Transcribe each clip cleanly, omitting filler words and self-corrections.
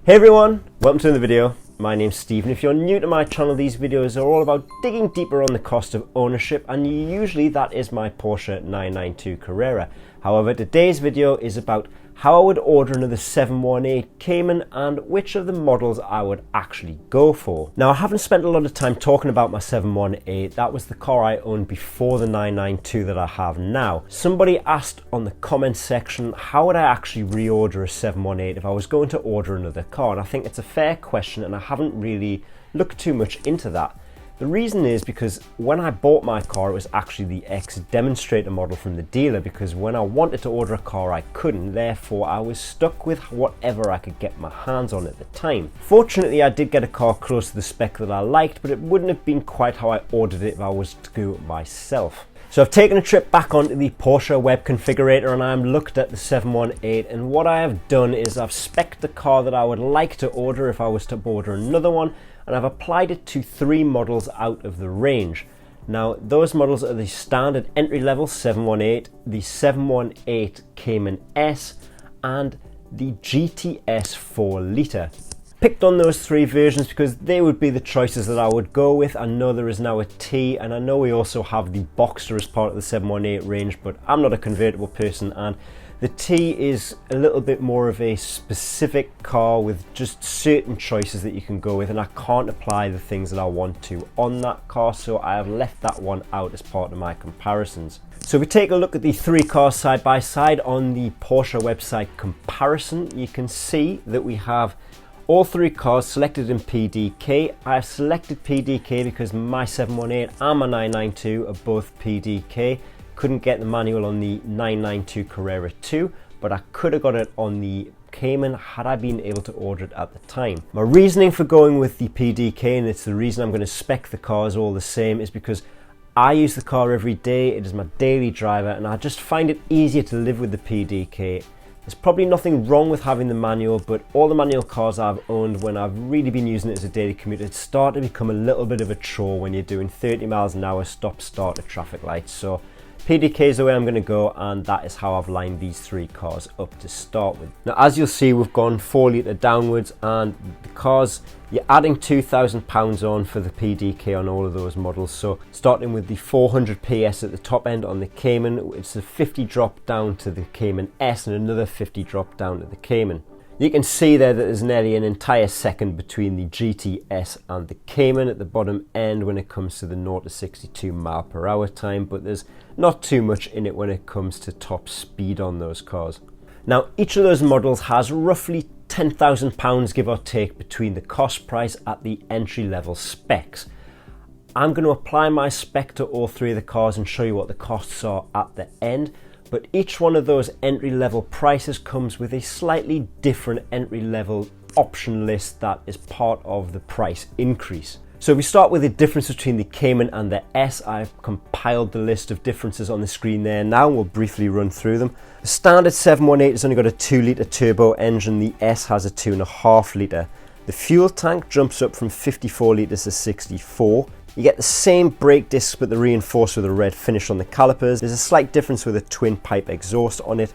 Hey everyone, welcome to another video. My name's Steve, and if you're new to my channel, these videos are all about digging deeper on the cost of ownership, and usually that is my Porsche 992 Carrera. However, today's video is about how I would order another 718 Cayman and which of the models I would actually go for. Now, I haven't spent a lot of time talking about my 718. That was the car I owned before the 992 that I have now. Somebody asked on the comment section, how would I actually reorder a 718 if I was going to order another car? And I think it's a fair question, and I haven't really looked too much into that. The reason is because when I bought my car, it was actually the X demonstrator model from the dealer, because when I wanted to order a car, I couldn't. Therefore, I was stuck with whatever I could get my hands on at the time. Fortunately, I did get a car close to the spec that I liked, but it wouldn't have been quite how I ordered it if I was to do it myself. So I've taken a trip back onto the Porsche web configurator, and I've looked at the 718, and what I have done is I've spec'd the car that I would like to order if I was to order another one, and I've applied it to 3 models out of the range. Now, those models are the standard entry-level 718, the 718 Cayman S, and the GTS 4 litre. Picked on those 3 versions because they would be the choices that I would go with. I know there is now a T, and I know we also have the Boxster as part of the 718 range, but I'm not a convertible person, and the T is a little bit more of a specific car with just certain choices that you can go with, and I can't apply the things that I want to on that car, so I have left that one out as part of my comparisons. So if we take a look at the 3 cars side by side on the Porsche website comparison, you can see that we have all 3 cars selected in PDK. I have selected PDK because my 718 and my 992 are both PDK. Couldn't get the manual on the 992 Carrera 2, but I could have got it on the Cayman had I been able to order it at the time. My reasoning for going with the PDK, and it's the reason I'm going to spec the cars all the same, is because I use the car every day. It is my daily driver, and I just find it easier to live with the PDK. There's probably nothing wrong with having the manual, but all the manual cars I've owned when I've really been using it as a daily commute, it's started to become a little bit of a chore when you're doing 30 miles an hour stop start at traffic lights. So PDK is the way I'm going to go, and that is how I've lined these 3 cars up to start with. Now, as you'll see, we've gone 4 litre downwards, and the cars, you're adding £2,000 on for the PDK on all of those models. So starting with the 400 PS at the top end on the Cayman, it's a 50 drop down to the Cayman S and another 50 drop down to the Cayman. You can see there that there's nearly an entire second between the GTS and the Cayman at the bottom end when it comes to the 0 to 62 mile per hour time, but there's not too much in it when it comes to top speed on those cars. Now, each of those models has roughly £10,000 give or take between the cost price at the entry level specs. I'm going to apply my spec to all 3 of the cars and show you what the costs are at the end. But each one of those entry level prices comes with a slightly different entry level option list that is part of the price increase. So if we start with the difference between the Cayman and the S, I've compiled the list of differences on the screen there now, and we'll briefly run through them. The standard 718 has only got a 2 litre turbo engine, the S has a 2.5 litre. The fuel tank jumps up from 54 litres to 64. You get the same brake discs, but they're reinforced with a red finish on the calipers. There's a slight difference with a twin pipe exhaust on it.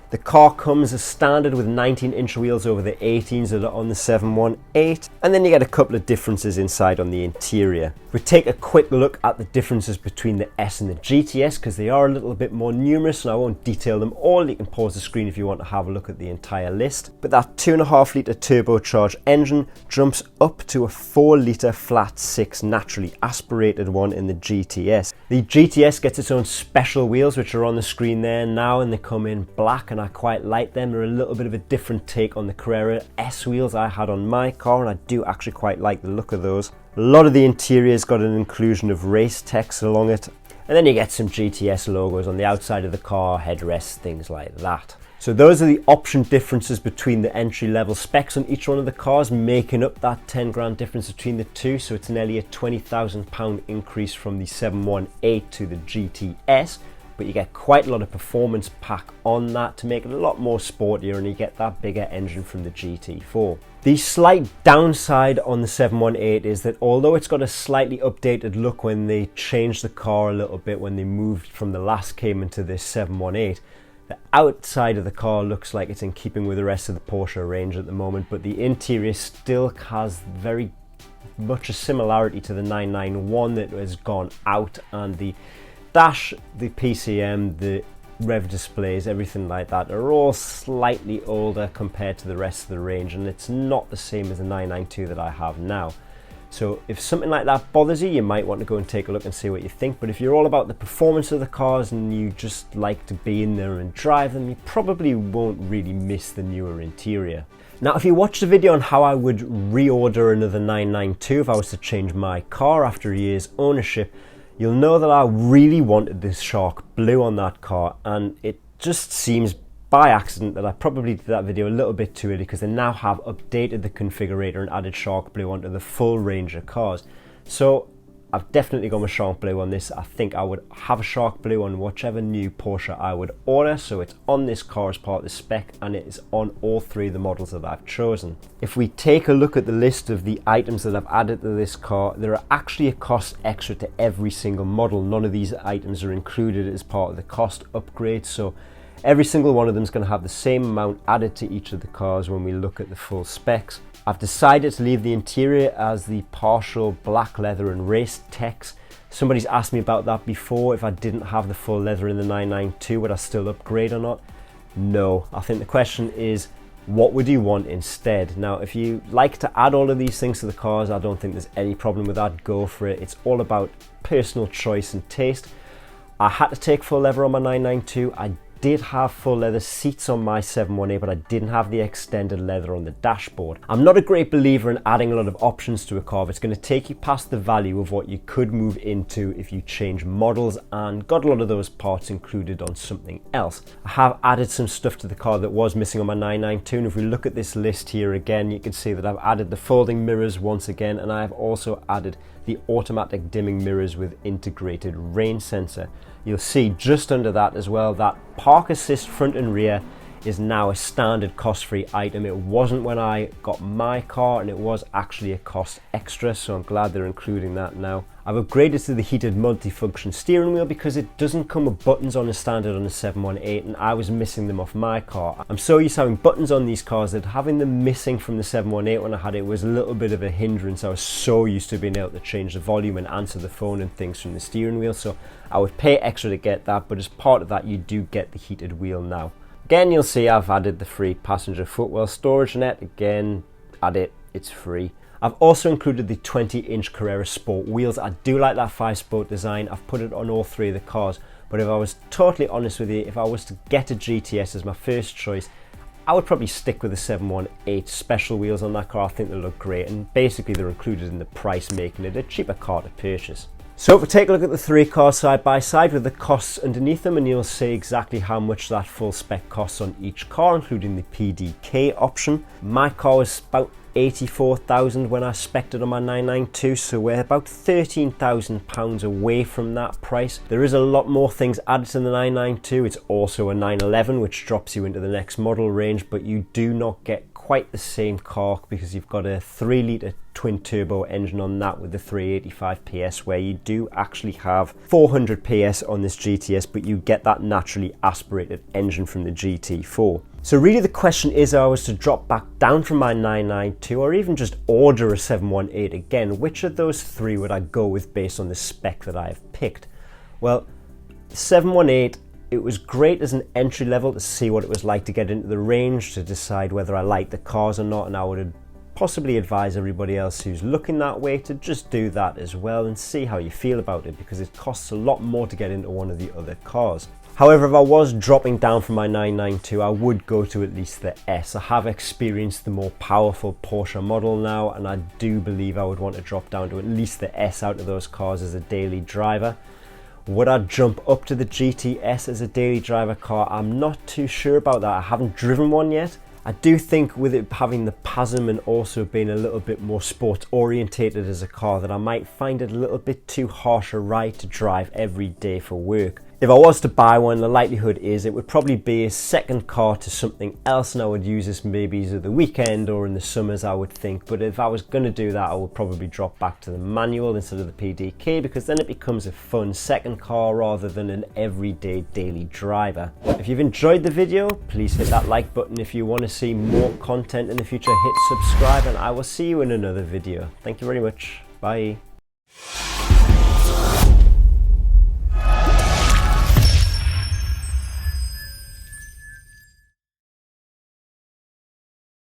The car comes as standard with 19-inch wheels over the 18s that are on the 718, and then you get a couple of differences inside on the interior. If we take a quick look at the differences between the S and the GTS, because they are a little bit more numerous, and I won't detail them all. You can pause the screen if you want to have a look at the entire list. But that 2.5 litre turbocharged engine jumps up to a 4 litre flat 6 naturally aspirated one in the GTS. The GTS gets its own special wheels, which are on the screen there now, and they come in black, and I quite like them. They're a little bit of a different take on the Carrera S wheels I had on my car, and I do actually quite like the look of those. A lot of the interior's got an inclusion of race text along it, and then you get some GTS logos on the outside of the car, headrests, things like that. So those are the option differences between the entry level specs on each one of the cars, making up that 10 grand difference between the 2. So it's nearly a £20,000 increase from the 718 to the GTS, but you get quite a lot of performance pack on that to make it a lot more sportier, and you get that bigger engine from the GT4. The slight downside on the 718 is that although it's got a slightly updated look when they changed the car a little bit when they moved from the last Cayman to this 718, The outside of the car looks like it's in keeping with the rest of the Porsche range at the moment, but the interior still has very much a similarity to the 991 that has gone out, and the dash, the PCM, the rev displays, everything like that are all slightly older compared to the rest of the range, and it's not the same as the 992 that I have now. So if something like that bothers you, you might want to go and take a look and see what you think. But if you're all about the performance of the cars and you just like to be in there and drive them, you probably won't really miss the newer interior. Now, if you watched the video on how I would reorder another 992 if I was to change my car after a year's ownership, you'll know that I really wanted this shark blue on that car, and it just seems by accident that I probably did that video a little bit too early, because they now have updated the configurator and added shark blue onto the full range of cars. So I've definitely gone with shark blue on this. I think I would have a shark blue on whichever new Porsche I would order, so it's on this car as part of the spec, and it is on all three of the models that I've chosen. If we take a look at the list of the items that I've added to this car, there are actually a cost extra to every single model. None of these items are included as part of the cost upgrade, so every single one of them is going to have the same amount added to each of the cars when we look at the full specs. I've decided to leave the interior as the partial black leather and race text. Somebody's asked me about that before. If I didn't have the full leather in the 992, would I still upgrade or not? No. I think the question is, what would you want instead? Now, if you like to add all of these things to the cars, I don't think there's any problem with that. Go for it. It's all about personal choice and taste. I had to take full leather on my 992. I did have full leather seats on my 718, but I didn't have the extended leather on the dashboard. I'm not a great believer in adding a lot of options to a car if it's going to take you past the value of what you could move into if you change models, and got a lot of those parts included on something else. I have added some stuff to the car that was missing on my 992, and if we look at this list here again, you can see that I've added the folding mirrors once again, and I have also added the automatic dimming mirrors with integrated rain sensor. You'll see just under that as well that park assist front and rear is now a standard cost-free item. It wasn't when I got my car, and it was actually a cost extra, so I'm glad they're including that now. I've upgraded to the heated multifunction steering wheel because it doesn't come with buttons on the standard on the 718, and I was missing them off my car. I'm so used to having buttons on these cars that having them missing from the 718 when I had it was a little bit of a hindrance. I was so used to being able to change the volume and answer the phone and things from the steering wheel, so I would pay extra to get that, but as part of that you do get the heated wheel now. Again, you'll see I've added the free passenger footwell storage net. Again, add it, it's free. I've also included the 20-inch Carrera Sport wheels. I do like that 5-spoke design. I've put it on all three of the cars, but if I was totally honest with you, if I was to get a GTS as my first choice, I would probably stick with the 718 special wheels on that car. I think they look great, and basically they're included in the price, making it a cheaper car to purchase. So if we take a look at the three cars side by side with the costs underneath them, and you'll see exactly how much that full spec costs on each car, including the PDK option. My car was about 84,000 when I spec'd it on my 992, so we're about £13,000 away from that price. There is a lot more things added to the 992. It's also a 911, which drops you into the next model range, but you do not get quite the same car because you've got a 3-litre twin turbo engine on that with the 385 PS, where you do actually have 400 PS on this GTS, but you get that naturally aspirated engine from the GT4. So really the question is, if I was to drop back down from my 992 or even just order a 718 again, which of those three would I go with based on the spec that I have picked? Well, 718, it was great as an entry level to see what it was like to get into the range, to decide whether I liked the cars or not, and I would possibly advise everybody else who's looking that way to just do that as well and see how you feel about it, because it costs a lot more to get into one of the other cars. However, if I was dropping down from my 992, I would go to at least the S. I have experienced the more powerful Porsche model now, and I do believe I would want to drop down to at least the S out of those cars as a daily driver. Would I jump up to the GTS as a daily driver car? I'm not too sure about that. I haven't driven one yet. I do think with it having the PASM and also being a little bit more sports orientated as a car, that I might find it a little bit too harsh a ride to drive every day for work. If I was to buy one, the likelihood is it would probably be a second car to something else, and I would use this maybe as the weekend or in the summers, I would think. But if I was going to do that, I would probably drop back to the manual instead of the PDK, because then it becomes a fun second car rather than an everyday daily driver. If you've enjoyed the video, please hit that like button. If you want to see more content in the future, hit subscribe, and I will see you in another video. Thank you very much. Bye.